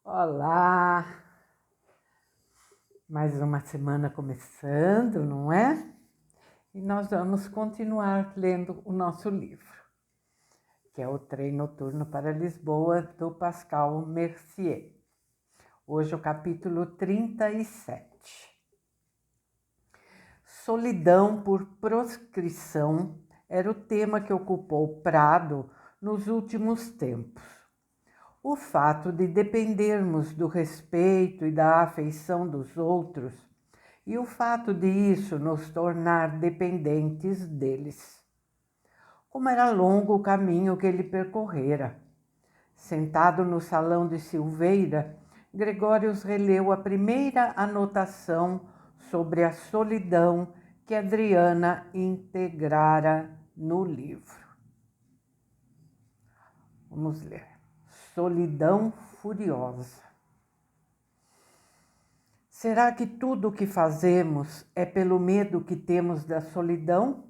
Olá! Mais uma semana começando, não é? E nós vamos continuar lendo o nosso livro, que é o Trem Noturno para Lisboa, do Pascal Mercier. Hoje o capítulo 37. Solidão por proscrição era o tema que ocupou Prado nos últimos tempos. O fato de dependermos do respeito e da afeição dos outros e o fato de isso nos tornar dependentes deles. Como era longo o caminho que ele percorrera. Sentado no salão de Silveira, Gregórios releu a primeira anotação sobre a solidão que Adriana integrara no livro. Vamos ler. Solidão furiosa. Será que tudo o que fazemos é pelo medo que temos da solidão?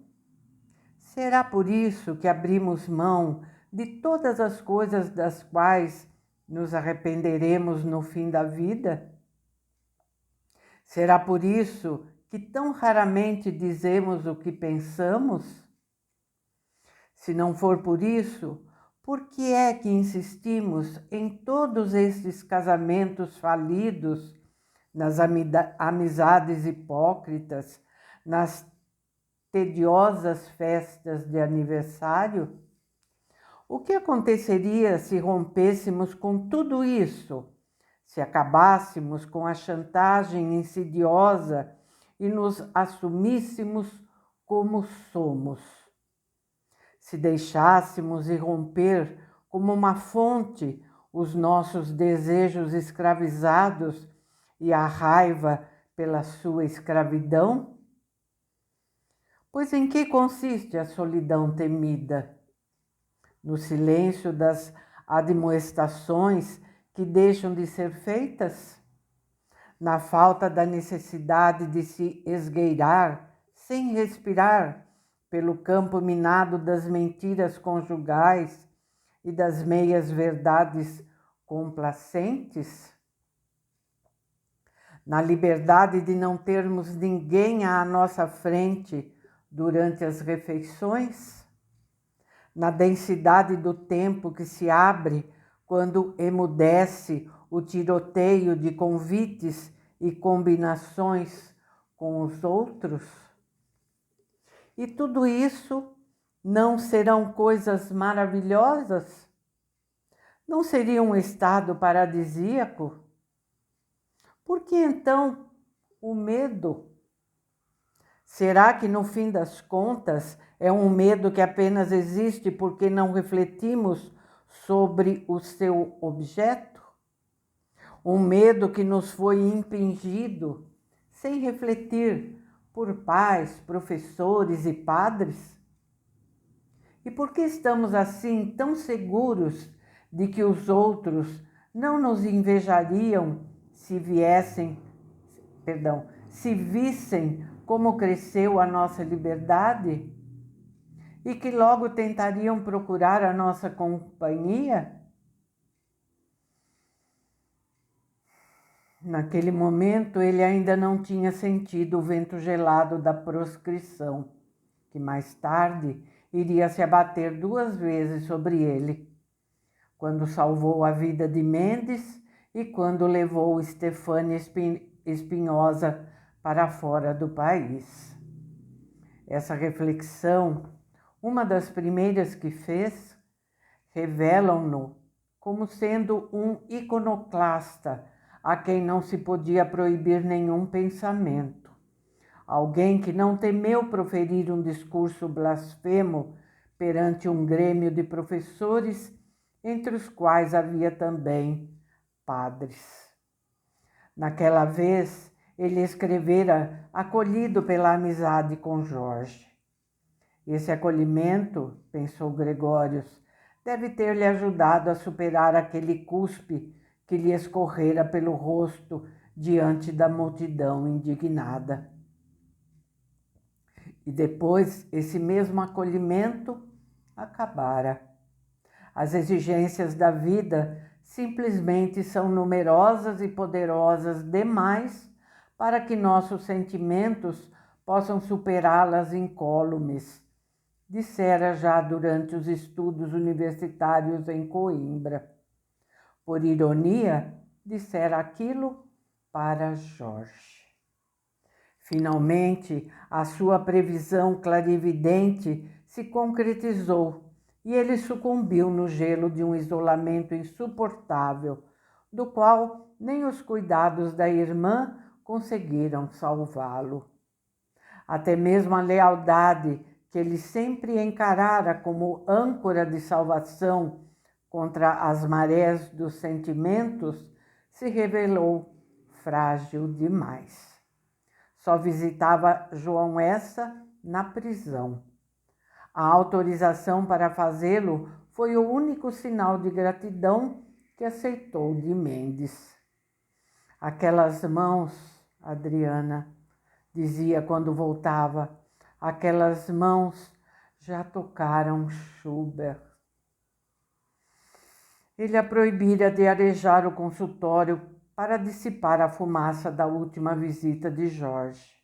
Será por isso que abrimos mão de todas as coisas das quais nos arrependeremos no fim da vida? Será por isso que tão raramente dizemos o que pensamos? Se não for por isso, por que é que insistimos em todos estes casamentos falidos, nas amizades hipócritas, nas tediosas festas de aniversário? O que aconteceria se rompêssemos com tudo isso, se acabássemos com a chantagem insidiosa e nos assumíssemos como somos? Se deixássemos irromper como uma fonte os nossos desejos escravizados e a raiva pela sua escravidão? Pois em que consiste a solidão temida? No silêncio das admoestações que deixam de ser feitas? Na falta da necessidade de se esgueirar, sem respirar, pelo campo minado das mentiras conjugais e das meias-verdades complacentes? Na liberdade de não termos ninguém à nossa frente durante as refeições? Na densidade do tempo que se abre quando emudece o tiroteio de convites e combinações com os outros? E tudo isso não serão coisas maravilhosas? Não seria um estado paradisíaco? Por que então o medo? Será que no fim das contas é um medo que apenas existe porque não refletimos sobre o seu objeto? Um medo que nos foi impingido sem refletir por pais, professores e padres? E por que estamos assim tão seguros de que os outros não nos invejariam se vissem como cresceu a nossa liberdade? E que logo tentariam procurar a nossa companhia? Naquele momento, ele ainda não tinha sentido o vento gelado da proscrição, que mais tarde iria se abater 2 vezes sobre ele, quando salvou a vida de Mendes e quando levou Stefânia Espinhosa para fora do país. Essa reflexão, uma das primeiras que fez, revelam-no como sendo um iconoclasta a quem não se podia proibir nenhum pensamento. Alguém que não temeu proferir um discurso blasfemo perante um grêmio de professores, entre os quais havia também padres. Naquela vez, ele escrevera acolhido pela amizade com Jorge. Esse acolhimento, pensou Gregórios, deve ter-lhe ajudado a superar aquele cuspe que lhe escorrera pelo rosto diante da multidão indignada. E depois, esse mesmo acolhimento acabara. As exigências da vida simplesmente são numerosas e poderosas demais para que nossos sentimentos possam superá-las incólumes, dissera já durante os estudos universitários em Coimbra. Por ironia, dissera aquilo para Jorge. Finalmente, a sua previsão clarividente se concretizou e ele sucumbiu no gelo de um isolamento insuportável, do qual nem os cuidados da irmã conseguiram salvá-lo. Até mesmo a lealdade que ele sempre encarara como âncora de salvação contra as marés dos sentimentos se revelou frágil demais. Só visitava João Essa na prisão. A autorização para fazê-lo foi o único sinal de gratidão que aceitou de Mendes. Aquelas mãos, Adriana, dizia quando voltava, aquelas mãos já tocaram Schubert. Ele a proibira de arejar o consultório para dissipar a fumaça da última visita de Jorge.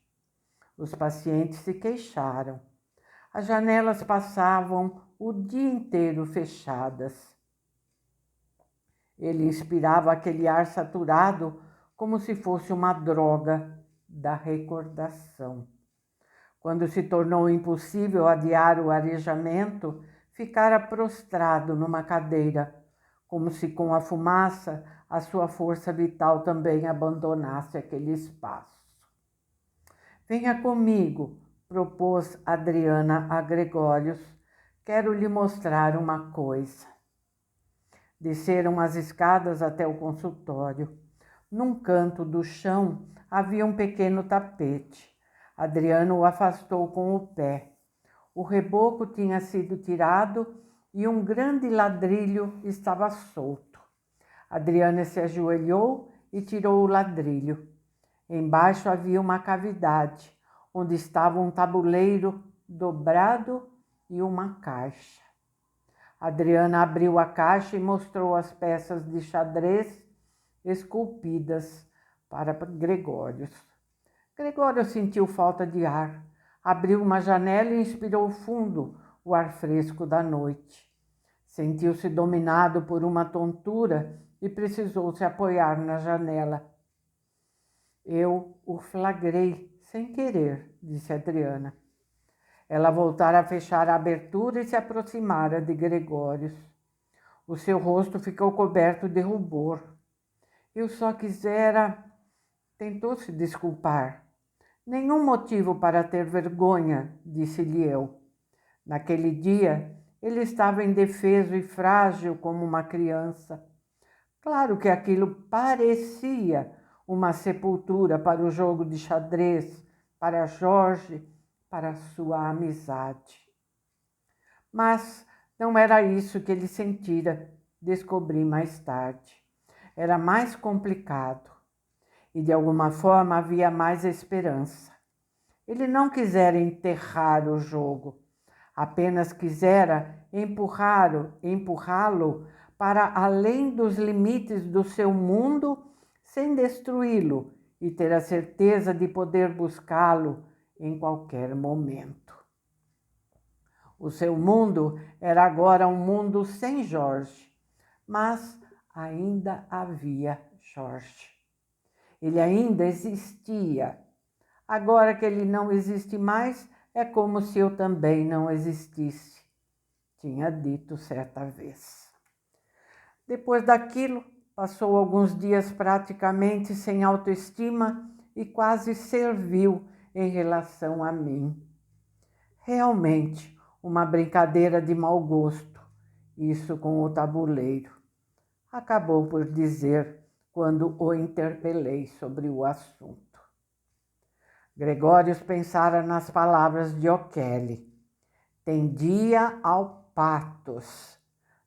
Os pacientes se queixaram. As janelas passavam o dia inteiro fechadas. Ele inspirava aquele ar saturado como se fosse uma droga da recordação. Quando se tornou impossível adiar o arejamento, ficara prostrado numa cadeira, como se com a fumaça a sua força vital também abandonasse aquele espaço. Venha comigo, propôs Adriana a Gregórios. Quero lhe mostrar uma coisa. Desceram as escadas até o consultório. Num canto do chão havia um pequeno tapete. Adriano o afastou com o pé. O reboco tinha sido tirado e um grande ladrilho estava solto. Adriana se ajoelhou e tirou o ladrilho. Embaixo havia uma cavidade, onde estava um tabuleiro dobrado e uma caixa. Adriana abriu a caixa e mostrou as peças de xadrez esculpidas para Gregórios. Gregório sentiu falta de ar, abriu uma janela e inspirou fundo o ar fresco da noite. Sentiu-se dominado por uma tontura e precisou se apoiar na janela. Eu o flagrei sem querer, disse Adriana. Ela voltara a fechar a abertura e se aproximara de Gregórios. O seu rosto ficou coberto de rubor. Eu só quisera... Tentou se desculpar. Nenhum motivo para ter vergonha, disse-lhe eu. Naquele dia, ele estava indefeso e frágil como uma criança. Claro que aquilo parecia uma sepultura para o jogo de xadrez, para Jorge, para sua amizade. Mas não era isso que ele sentira, descobri mais tarde. Era mais complicado e de alguma forma havia mais esperança. Ele não quisera enterrar o jogo, apenas quisera empurrá-lo para além dos limites do seu mundo sem destruí-lo e ter a certeza de poder buscá-lo em qualquer momento. O seu mundo era agora um mundo sem Jorge, mas ainda havia Jorge. Ele ainda existia. Agora que ele não existe mais, é como se eu também não existisse, tinha dito certa vez. Depois daquilo, passou alguns dias praticamente sem autoestima e quase servil em relação a mim. Realmente, uma brincadeira de mau gosto, isso com o tabuleiro. Acabou por dizer quando o interpelei sobre o assunto. Gregórios pensara nas palavras de O'Kelly. Tendia ao pathos.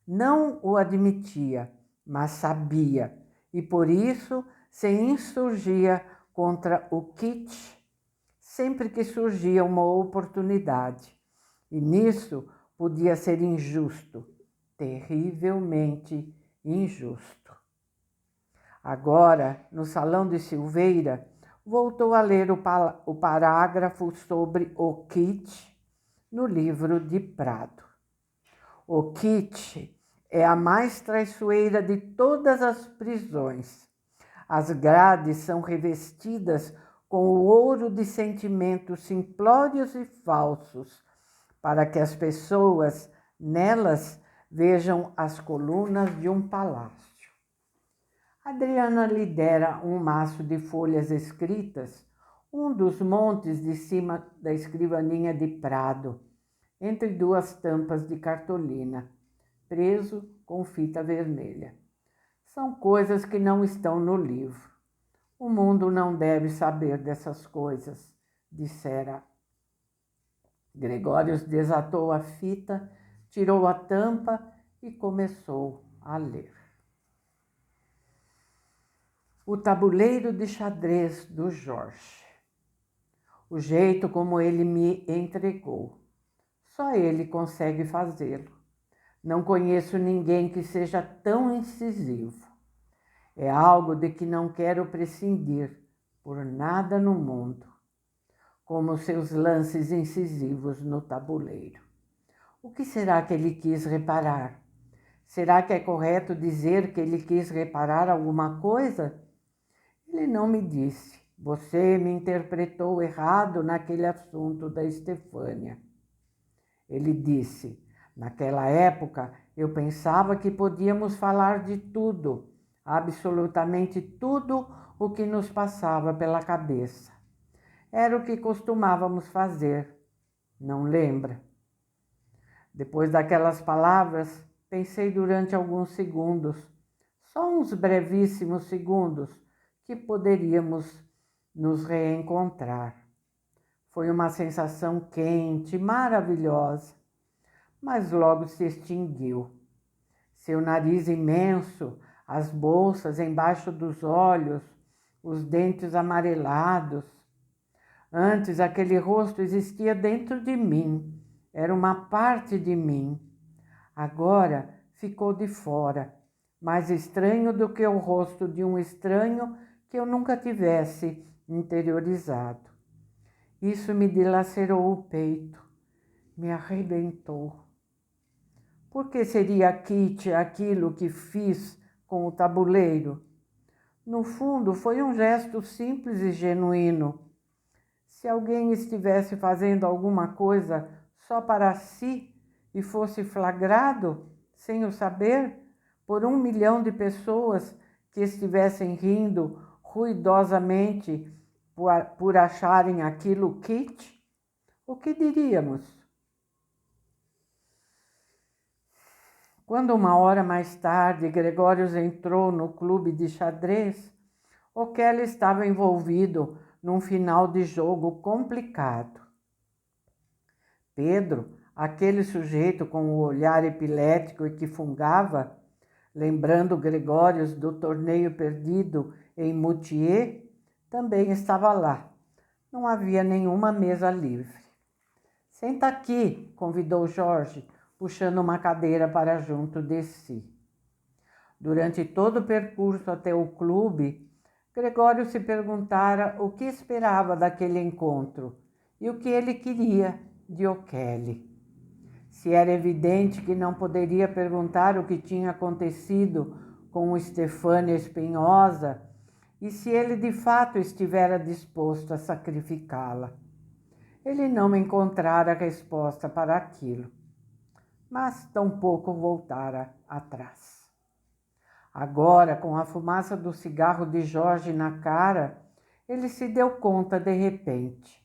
Não o admitia, mas sabia, e por isso se insurgia contra o kitsch sempre que surgia uma oportunidade. E nisso podia ser injusto, terrivelmente injusto. Agora, no salão de Silveira, voltou a ler o parágrafo sobre o kit no livro de Prado. O kit é a mais traiçoeira de todas as prisões. As grades são revestidas com o ouro de sentimentos simplórios e falsos, para que as pessoas nelas vejam as colunas de um palácio. Adriana lidera um maço de folhas escritas, um dos montes de cima da escrivaninha de Prado, entre duas tampas de cartolina, preso com fita vermelha. São coisas que não estão no livro. O mundo não deve saber dessas coisas, dissera. Gregório desatou a fita, tirou a tampa e começou a ler. O tabuleiro de xadrez do Jorge. O jeito como ele me entregou. Só ele consegue fazê-lo. Não conheço ninguém que seja tão incisivo. É algo de que não quero prescindir por nada no mundo, como seus lances incisivos no tabuleiro. O que será que ele quis reparar? Será que é correto dizer que ele quis reparar alguma coisa? Ele não me disse. Você me interpretou errado naquele assunto da Estefânia. Ele disse, naquela época eu pensava que podíamos falar de tudo, absolutamente tudo o que nos passava pela cabeça. Era o que costumávamos fazer, não lembra? Depois daquelas palavras, pensei durante alguns segundos, só uns brevíssimos segundos, que poderíamos nos reencontrar. Foi uma sensação quente, maravilhosa, mas logo se extinguiu. Seu nariz imenso, as bolsas embaixo dos olhos, os dentes amarelados. Antes, aquele rosto existia dentro de mim, era uma parte de mim. Agora ficou de fora, mais estranho do que o rosto de um estranho que eu nunca tivesse interiorizado. Isso me dilacerou o peito, me arrebentou. Por que seria Kitty aquilo que fiz com o tabuleiro? No fundo, foi um gesto simples e genuíno. Se alguém estivesse fazendo alguma coisa só para si e fosse flagrado, sem o saber, por 1 milhão de pessoas que estivessem rindo ruidosamente por acharem aquilo Kitty, o que diríamos? Quando 1 hora mais tarde Gregório entrou no clube de xadrez, o Kelly estava envolvido num final de jogo complicado. Pedro, aquele sujeito com o olhar epilético e que fungava, lembrando Gregório do torneio perdido em Moutier, também estava lá. Não havia nenhuma mesa livre. Senta aqui, convidou Jorge, puxando uma cadeira para junto de si. Durante todo o percurso até o clube, Gregório se perguntara o que esperava daquele encontro e o que ele queria de O'Kelly. Se era evidente que não poderia perguntar o que tinha acontecido com o Stefânia Espinhosa e se ele de fato estivera disposto a sacrificá-la. Ele não encontrara resposta para aquilo, mas tampouco voltara atrás. Agora, com a fumaça do cigarro de Jorge na cara, ele se deu conta de repente.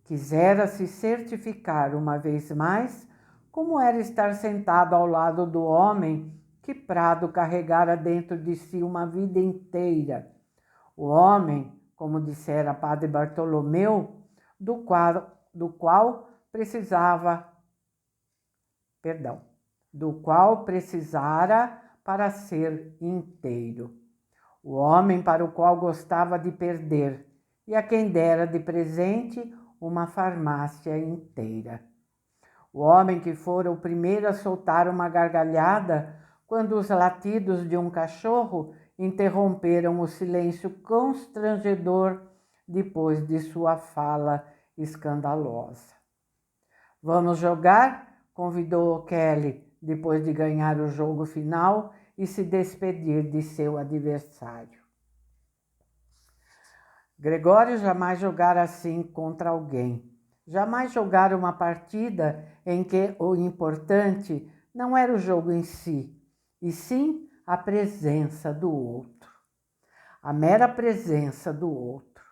Quisera se certificar uma vez mais como era estar sentado ao lado do homem que Prado carregara dentro de si uma vida inteira. O homem, como dissera Padre Bartolomeu, do qual precisara para ser inteiro. O homem para o qual gostava de perder e a quem dera de presente uma farmácia inteira. O homem que fora o primeiro a soltar uma gargalhada quando os latidos de um cachorro interromperam o silêncio constrangedor depois de sua fala escandalosa. Vamos jogar? Convidou Kelly, depois de ganhar o jogo final e se despedir de seu adversário. Gregório jamais jogara assim contra alguém. Jamais jogara uma partida em que o importante não era o jogo em si, e sim a presença do outro. A mera presença do outro.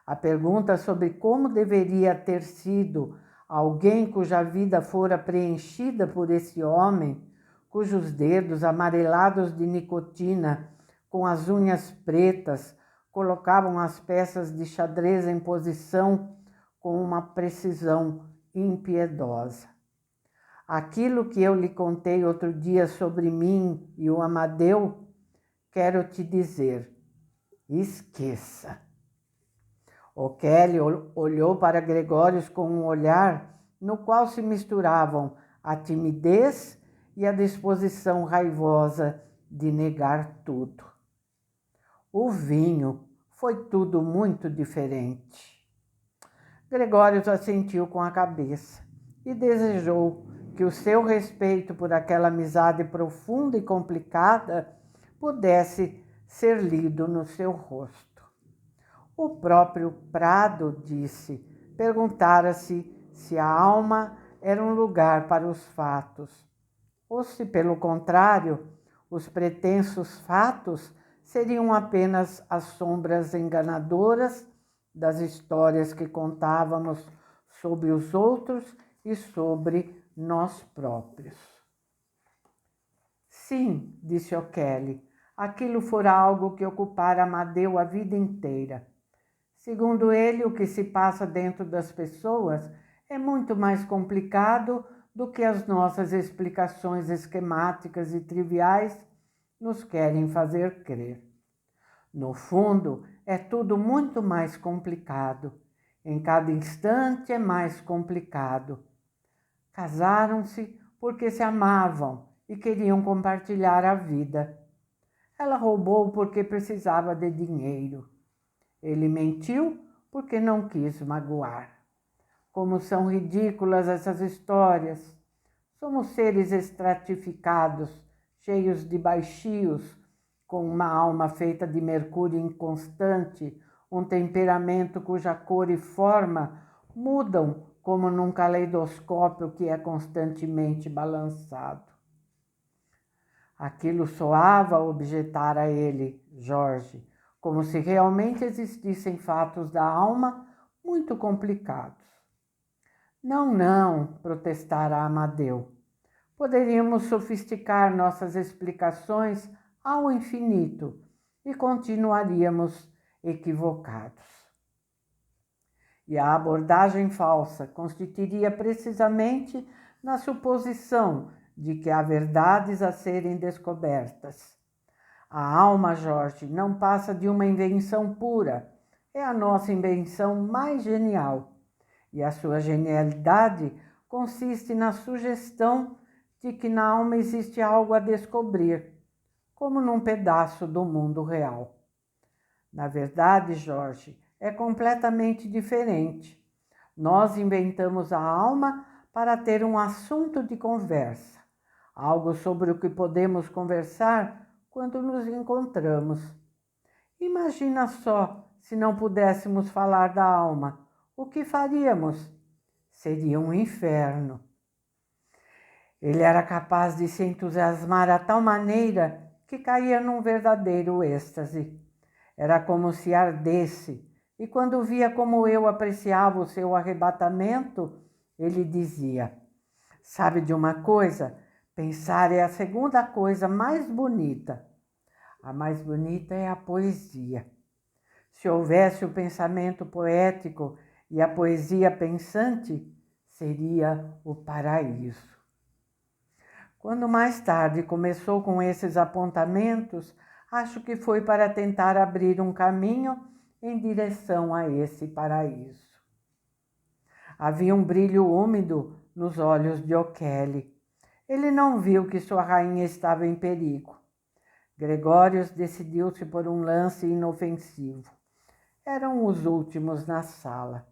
A pergunta sobre como deveria ter sido alguém cuja vida fora preenchida por esse homem, cujos dedos amarelados de nicotina, com as unhas pretas, colocavam as peças de xadrez em posição com uma precisão impiedosa. Aquilo que eu lhe contei outro dia sobre mim e o Amadeu, quero te dizer, esqueça. O Kelly olhou para Gregórios com um olhar no qual se misturavam a timidez e a disposição raivosa de negar tudo. O vinho foi tudo muito diferente. Gregórios assentiu com a cabeça e desejou que o seu respeito por aquela amizade profunda e complicada pudesse ser lido no seu rosto. O próprio Prado disse, perguntara-se se a alma era um lugar para os fatos, ou se, pelo contrário, os pretensos fatos seriam apenas as sombras enganadoras das histórias que contávamos sobre os outros e sobre nós próprios. Sim, disse O'Kelly, aquilo fora algo que ocupara Amadeu a vida inteira. Segundo ele, o que se passa dentro das pessoas é muito mais complicado do que as nossas explicações esquemáticas e triviais nos querem fazer crer. No fundo, é tudo muito mais complicado. Em cada instante é mais complicado. Casaram-se porque se amavam e queriam compartilhar a vida. Ela roubou porque precisava de dinheiro. Ele mentiu porque não quis magoar. Como são ridículas essas histórias. Somos seres estratificados, cheios de baixios, com uma alma feita de mercúrio inconstante, um temperamento cuja cor e forma mudam como num caleidoscópio que é constantemente balançado. Aquilo soava objetar a ele, Jorge, como se realmente existissem fatos da alma muito complicados. Não, protestara Amadeu. Poderíamos sofisticar nossas explicações ao infinito e continuaríamos equivocados. E a abordagem falsa consistiria precisamente na suposição de que há verdades a serem descobertas. A alma, Jorge, não passa de uma invenção pura. É a nossa invenção mais genial. E a sua genialidade consiste na sugestão de que na alma existe algo a descobrir, como num pedaço do mundo real. Na verdade, Jorge, é completamente diferente. Nós inventamos a alma para ter um assunto de conversa, algo sobre o que podemos conversar quando nos encontramos. Imagina só se não pudéssemos falar da alma. O que faríamos? Seria um inferno. Ele era capaz de se entusiasmar a tal maneira que caía num verdadeiro êxtase. Era como se ardesse, e quando via como eu apreciava o seu arrebatamento, ele dizia: sabe de uma coisa? Pensar é a segunda coisa mais bonita. A mais bonita é a poesia. Se houvesse o pensamento poético e a poesia pensante, seria o paraíso. Quando mais tarde começou com esses apontamentos, acho que foi para tentar abrir um caminho em direção a esse paraíso. Havia um brilho úmido nos olhos de O'Kelly. Ele não viu que sua rainha estava em perigo. Gregórios decidiu-se por um lance inofensivo. Eram os últimos na sala.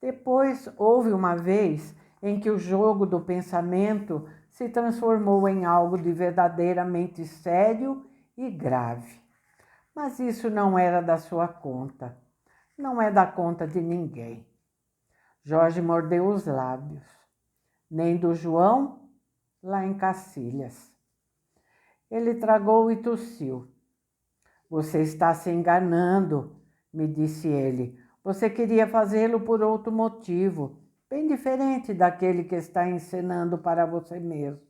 Depois, houve uma vez em que o jogo do pensamento se transformou em algo de verdadeiramente sério e grave. Mas isso não era da sua conta. Não é da conta de ninguém. Jorge mordeu os lábios. Nem do João, lá em Cacilhas. Ele tragou e tossiu. Você está se enganando, me disse ele. Você queria fazê-lo por outro motivo, bem diferente daquele que está encenando para você mesmo.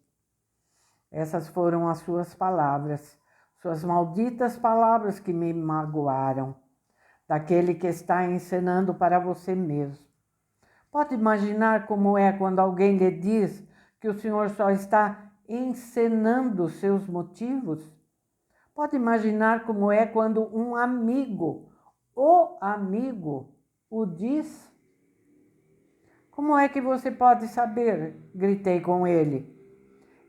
Essas foram as suas palavras, suas malditas palavras que me magoaram. Daquele que está encenando para você mesmo. Pode imaginar como é quando alguém lhe diz que o senhor só está encenando seus motivos? Pode imaginar como é quando um amigo, o amigo, o diz? Como é que você pode saber? Gritei com ele.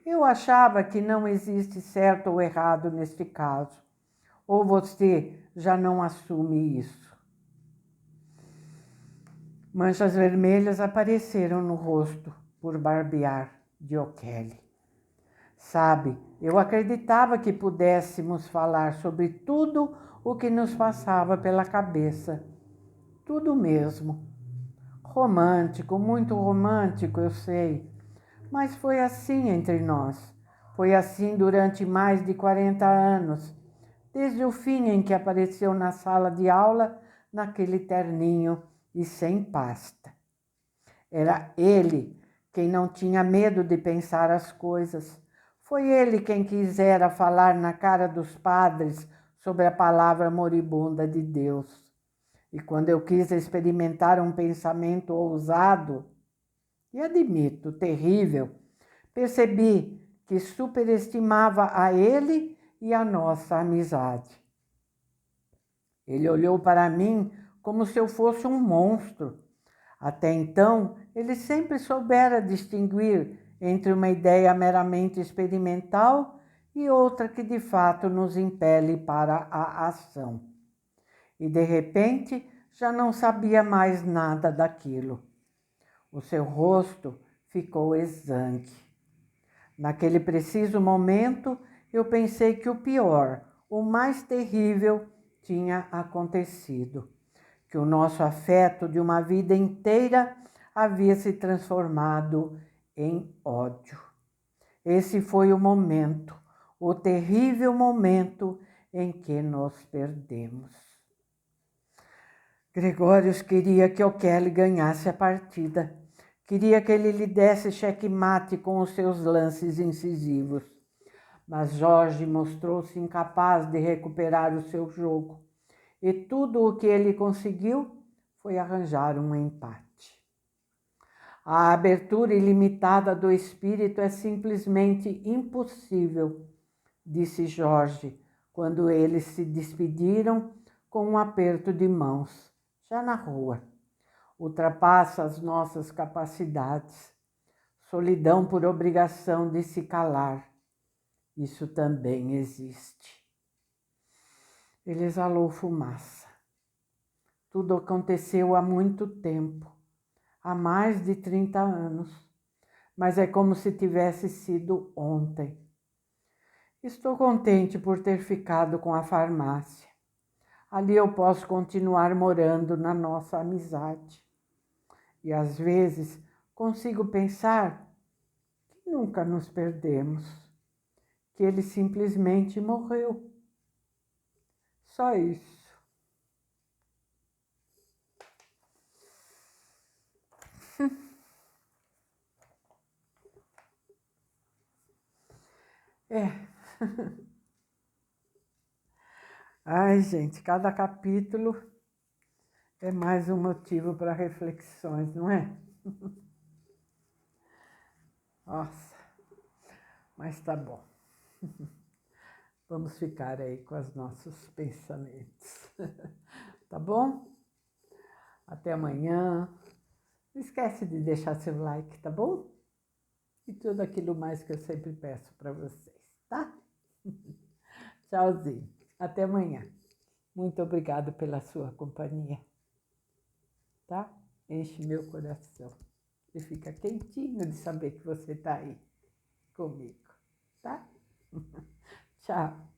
Eu achava que não existe certo ou errado neste caso. Ou você já não assume isso? Manchas vermelhas apareceram no rosto por barbear de O'Kelly. Sabe, eu acreditava que pudéssemos falar sobre tudo o que nos passava pela cabeça. Tudo mesmo. Romântico, muito romântico, eu sei. Mas foi assim entre nós. Foi assim durante mais de 40 anos. Desde o fim em que apareceu na sala de aula, naquele terninho e sem pasta. Era ele quem não tinha medo de pensar as coisas. Foi ele quem quisera falar na cara dos padres sobre a palavra moribunda de Deus. E quando eu quis experimentar um pensamento ousado, e admito, terrível, percebi que superestimava a ele e a nossa amizade. Ele olhou para mim como se eu fosse um monstro. Até então, ele sempre soubera distinguir entre uma ideia meramente experimental e outra que de fato nos impele para a ação. E de repente, já não sabia mais nada daquilo. O seu rosto ficou exangue. Naquele preciso momento, eu pensei que o pior, o mais terrível, tinha acontecido. Que o nosso afeto de uma vida inteira havia se transformado em ódio. Esse foi o momento, o terrível momento em que nos perdemos. Gregórios queria que O'Kelly ganhasse a partida. Queria que ele lhe desse checkmate com os seus lances incisivos. Mas Jorge mostrou-se incapaz de recuperar o seu jogo. E tudo o que ele conseguiu foi arranjar um empate. A abertura ilimitada do espírito é simplesmente impossível, disse Jorge, quando eles se despediram com um aperto de mãos, já na rua. Ultrapassa as nossas capacidades. Solidão por obrigação de se calar. Isso também existe. Ele exalou fumaça. Tudo aconteceu há muito tempo, há mais de 30 anos, mas é como se tivesse sido ontem. Estou contente por ter ficado com a farmácia. Ali eu posso continuar morando na nossa amizade. E às vezes consigo pensar que nunca nos perdemos, que ele simplesmente morreu. Só isso. É. Ai, gente, cada capítulo é mais um motivo para reflexões, não é? Nossa, mas tá bom. Vamos ficar aí com os nossos pensamentos. Tá bom? Até amanhã. Não esquece de deixar seu like, tá bom? E tudo aquilo mais que eu sempre peço para vocês, tá? Tchauzinho. Até amanhã. Muito obrigado pela sua companhia. Tá? Enche meu coração. E fica quentinho de saber que você está aí comigo. Tá? Tchau.